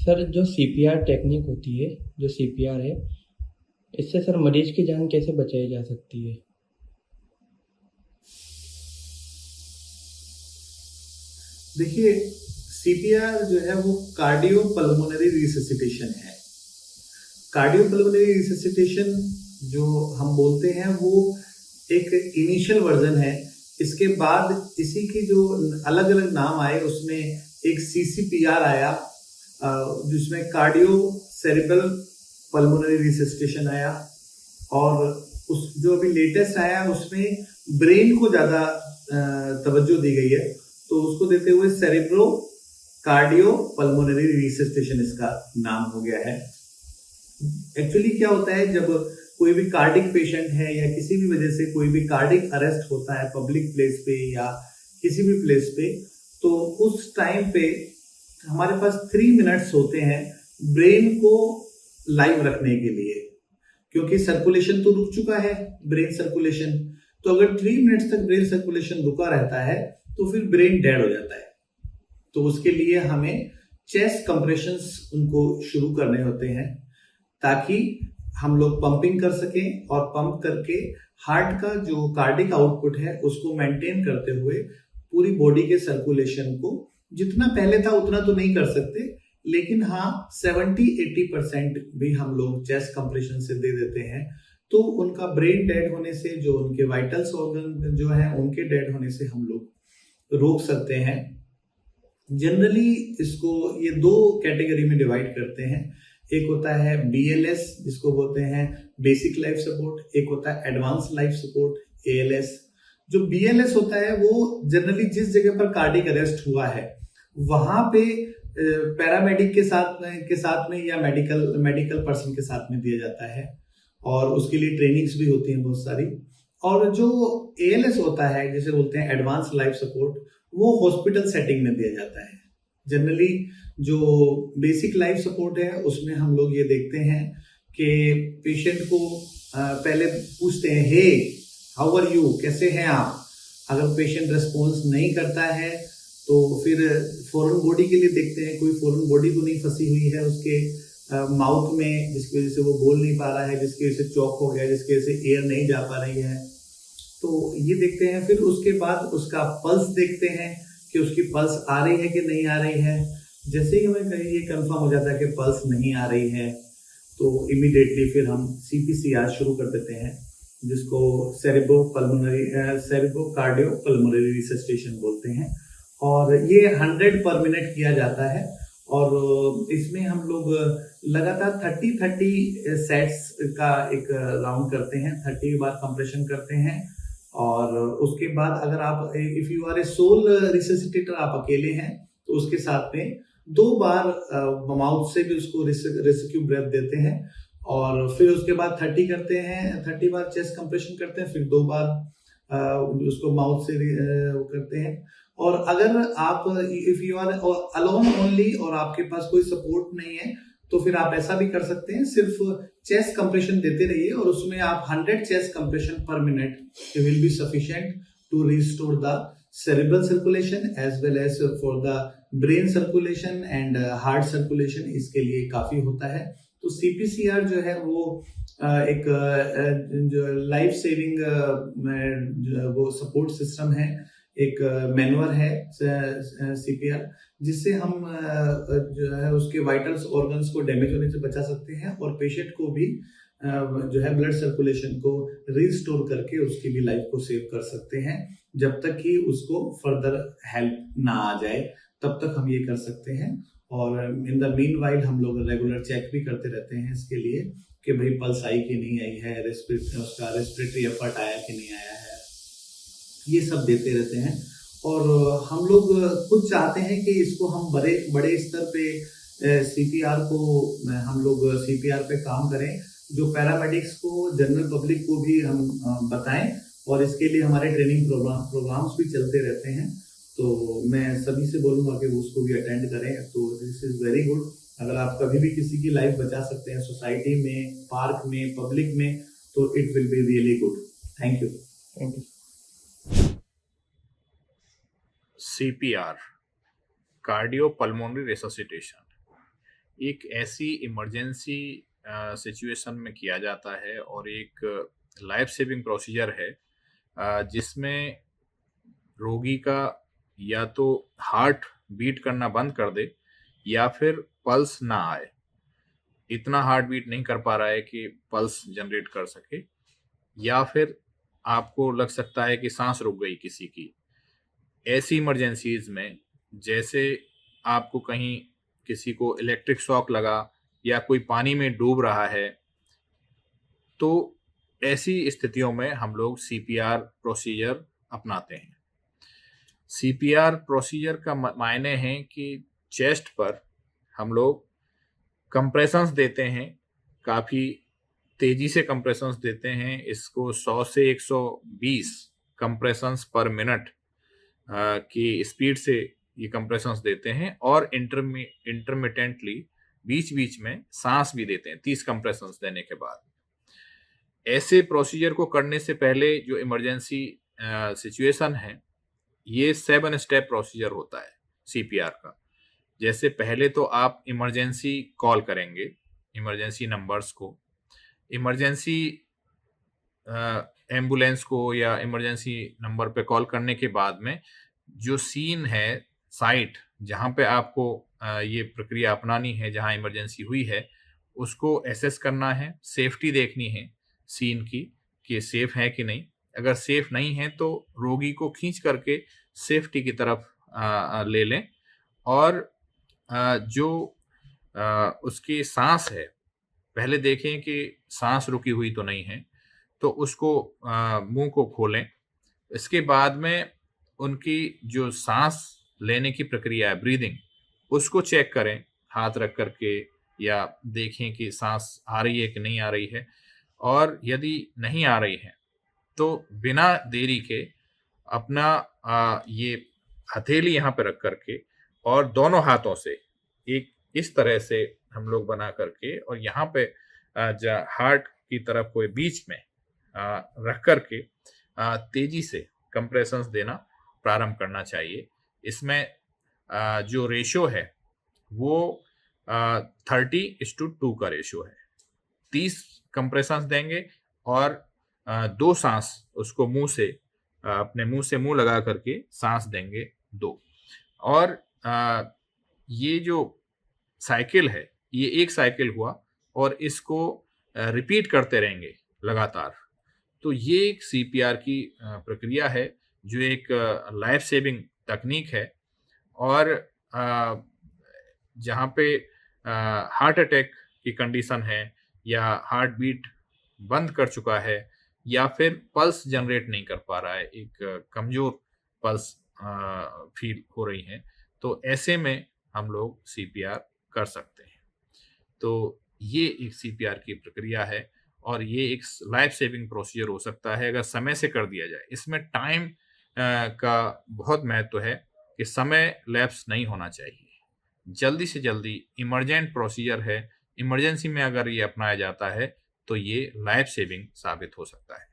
Sir जो CPR technique होती है, जो सीपीआर है, इससे सर मरीज की जान कैसे बचाई जा सकती है? देखिए, सीपीआर जो है वो कार्डियो पल्मोनरी रिससिटेशन है। कार्डियो पल्मोनरी रिससिटेशन जो हम बोलते हैं वो एक इनिशियल वर्जन है। इसके बाद इसी की जो अलग अलग नाम आए उसमें एक सीसीपीआर आया, जिसमें कार्डियो सेरिब्रल पल्मोनरी रिससिटेशन आया। और उस जो अभी लेटेस्ट आया उसमें ब्रेन को ज्यादा तवज्जो दी गई है, तो उसको देते हुए सेरिब्रो कार्डियो पल्मोनरी रिससिटेशन इसका नाम हो गया है। एक्चुअली क्या होता है, जब कोई भी कार्डिक पेशेंट है या किसी भी वजह से कोई भी कार्डिक अरेस्ट होता है पब्लिक प्लेस पे या किसी भी प्लेस पे, तो उस टाइम पे हमारे पास 3 मिनट्स होते हैं ब्रेन को लाइव रखने के लिए, क्योंकि सर्कुलेशन तो रुक चुका है, ब्रेन सर्कुलेशन। तो अगर 3 मिनट्स तक ब्रेन सर्कुलेशन रुका रहता है तो फिर ब्रेन डेड हो जाता है। तो उसके लिए हमें चेस्ट कंप्रेशंस उनको शुरू करने होते हैं, ताकि हम लोग पंपिंग कर सकें और पंप करके हार्ट का जो कार्डिक आउटपुट है उसको मेंटेन करते हुए पूरी बॉडी के सर्कुलेशन को जितना पहले था उतना तो नहीं कर सकते, लेकिन हाँ 70-80% भी हम लोग चेस्ट कंप्रेशन से दे देते हैं। तो उनका ब्रेन डेड होने से, जो उनके वाइटल्स ऑर्गन जो है उनके डेड होने से हम लोग रोक सकते हैं। जनरली इसको ये दो कैटेगरी में डिवाइड करते हैं। एक होता है BLS जिसको बोलते हैं बेसिक लाइफ सपोर्ट, एक होता है एडवांस लाइफ सपोर्ट ALS। जो BLS होता है वो जनरली जिस जगह पर कार्डिक अरेस्ट हुआ है वहां पे पैरामेडिक के साथ में या मेडिकल पर्सन के साथ में दिया जाता है, और उसके लिए ट्रेनिंग्स भी होती हैं बहुत सारी। और जो ALS होता है जिसे बोलते हैं एडवांस लाइफ सपोर्ट, वो हॉस्पिटल सेटिंग में दिया जाता है। जनरली जो बेसिक लाइफ सपोर्ट है उसमें हम लोग ये देखते हैं कि पेशेंट को पहले पूछते हैं, हे हाउ आर यू, कैसे हैं आप। अगर पेशेंट रिस्पॉन्स नहीं करता है तो फिर फॉरेन बॉडी के लिए देखते हैं, कोई फॉरेन बॉडी तो नहीं फंसी हुई है उसके माउथ में जिसकी वजह से वो बोल नहीं पा रहा है, जिसकी वजह से चौक हो गया, जिसकी वजह से एयर नहीं जा पा रही है। तो ये देखते हैं। फिर उसके बाद उसका पल्स देखते हैं कि उसकी पल्स आ रही है कि नहीं आ रही है। जैसे ही हमें कहीं ये कंफर्म हो जाता है कि पल्स नहीं आ रही है तो इमीडिएटली फिर हम CPCR शुरू कर देते हैं, जिसको सेरिब्रो कार्डियो पल्मोनरी रिससिटेशन बोलते हैं। और ये 100 पर मिनट किया जाता है, और इसमें हम लोग लगातार 30 सेट्स का एक राउंड करते हैं, 30 बार कंप्रेशन करते हैं। और उसके बाद अगर आप if you are a sole resuscitator, आप अकेले हैं, तो उसके साथ में 2 बार माउथ से भी उसको रेस्क्यू ब्रेथ देते हैं। और फिर उसके बाद 30 करते हैं, 30 बार चेस्ट कंप्रेशन करते हैं, फिर 2 बार उसको माउथ से करते हैं। और अगर आप if you are alone only और आपके पास कोई सपोर्ट नहीं है तो फिर आप ऐसा भी कर सकते हैं, सिर्फ चेस्ट कंप्रेशन देते रहिए और उसमें आप 100 chest compression per minute will be sufficient to restore the cerebral circulation as well as for the brain circulation and heart circulation। इसके लिए काफी होता है। तो CPCR जो है वो एक जो लाइफ सेविंग वो सपोर्ट सिस्टम है, एक मैनुअर है CPR, जिससे हम जो है उसके वाइटल्स ऑर्गन्स को डैमेज होने से बचा सकते हैं और पेशेंट को भी जो है ब्लड सर्कुलेशन को रिस्टोर करके उसकी भी लाइफ को सेव कर सकते हैं। जब तक कि उसको फर्दर हेल्प ना आ जाए तब तक हम ये कर सकते हैं। और इन द मीन वाइल हम लोग रेगुलर चेक भी करते रहते हैं इसके लिए कि भाई पल्स आई कि नहीं आई है, उसका रेस्पिरेटरी एफर्ट आया कि नहीं आया है, ये सब देते रहते हैं। और हम लोग खुद चाहते हैं कि इसको हम बड़े स्तर पे CPR को हम लोग CPR पे काम करें, जो पैरामेडिक्स को, जनरल पब्लिक को भी हम बताएं, और इसके लिए हमारे ट्रेनिंग प्रोग्राम्स भी चलते रहते हैं। तो मैं सभी से बोलूंगा कि वो उसको भी अटेंड करें। तो दिस इज वेरी गुड। अगर आप कभी भी किसी की लाइफ बचा सकते हैं सोसाइटी में, पार्क में, पब्लिक में, तो it will be really good. Thank you. Thank you. CPR cardio pulmonary resuscitation एक ऐसी इमरजेंसी सिचुएशन में किया जाता है और एक लाइफ सेविंग प्रोसीजर है जिसमें रोगी का या तो हार्ट बीट करना बंद कर दे या फिर पल्स ना आए। इतना हार्ट बीट नहीं कर पा रहा है कि पल्स जनरेट कर सके, या फिर आपको लग सकता है कि सांस रुक गई किसी की। ऐसी इमरजेंसीज में, जैसे आपको कहीं किसी को इलेक्ट्रिक शॉक लगा या कोई पानी में डूब रहा है, तो ऐसी स्थितियों में हम लोग सीपीआर प्रोसीजर अपनाते हैं। सीपीआर प्रोसीजर का मायने है कि चेस्ट पर हम लोग कंप्रेशंस देते हैं, काफ़ी तेजी से कंप्रेशंस देते हैं। इसको 100 से 120 कंप्रेशंस पर मिनट की स्पीड से ये कंप्रेशंस देते हैं और इंटरमिटेंटली बीच बीच में सांस भी देते हैं 30 कंप्रेशंस देने के बाद। ऐसे प्रोसीजर को करने से पहले जो इमरजेंसी सिचुएशन है, ये 7 स्टेप प्रोसीजर होता है सीपीआर का। जैसे पहले तो आप इमरजेंसी कॉल करेंगे, इमरजेंसी नंबर्स को, इमरजेंसी एम्बुलेंस को या इमरजेंसी नंबर पे कॉल करने के बाद में जो सीन है, साइट जहाँ पे आपको ये प्रक्रिया अपनानी है, जहाँ इमरजेंसी हुई है, उसको एसेस करना है, सेफ्टी देखनी है सीन की कि सेफ है कि नहीं। अगर सेफ नहीं है तो रोगी को खींच करके सेफ्टी की तरफ ले लें और जो उसकी सांस है, पहले देखें कि सांस रुकी हुई तो नहीं है, तो उसको मुंह को खोलें। इसके बाद में उनकी जो सांस लेने की प्रक्रिया है, ब्रीदिंग, उसको चेक करें हाथ रख करके, या देखें कि सांस आ रही है कि नहीं आ रही है। और यदि नहीं आ रही है तो बिना देरी के अपना ये हथेली यहाँ पे रख करके और दोनों हाथों से एक इस तरह से हम लोग बना करके और यहाँ पे हार्ट की तरफ कोई बीच में रख करके तेजी से कंप्रेशंस देना प्रारंभ करना चाहिए। इसमें जो रेशो है वो 30:2 का रेशो है। 30 कंप्रेशंस देंगे और 2 सांस उसको मुंह से अपने मुंह से मुंह लगा करके सांस देंगे 2। और ये जो साइकिल है, ये एक साइकिल हुआ और इसको रिपीट करते रहेंगे लगातार। तो ये एक सीपीआर की प्रक्रिया है जो एक लाइफ सेविंग तकनीक है। और जहाँ पे हार्ट अटैक की कंडीशन है या हार्ट बीट बंद कर चुका है या फिर पल्स जनरेट नहीं कर पा रहा है, एक कमजोर पल्स फील हो रही है, तो ऐसे में हम लोग सीपीआर कर सकते हैं। तो ये एक सीपीआर की प्रक्रिया है और ये एक लाइफ सेविंग प्रोसीजर हो सकता है अगर समय से कर दिया जाए। इसमें टाइम का बहुत महत्व है कि समय लैप्स नहीं होना चाहिए। जल्दी से जल्दी इमरजेंट प्रोसीजर है, इमरजेंसी में अगर ये अपनाया जाता है तो ये लाइफ सेविंग साबित हो सकता है।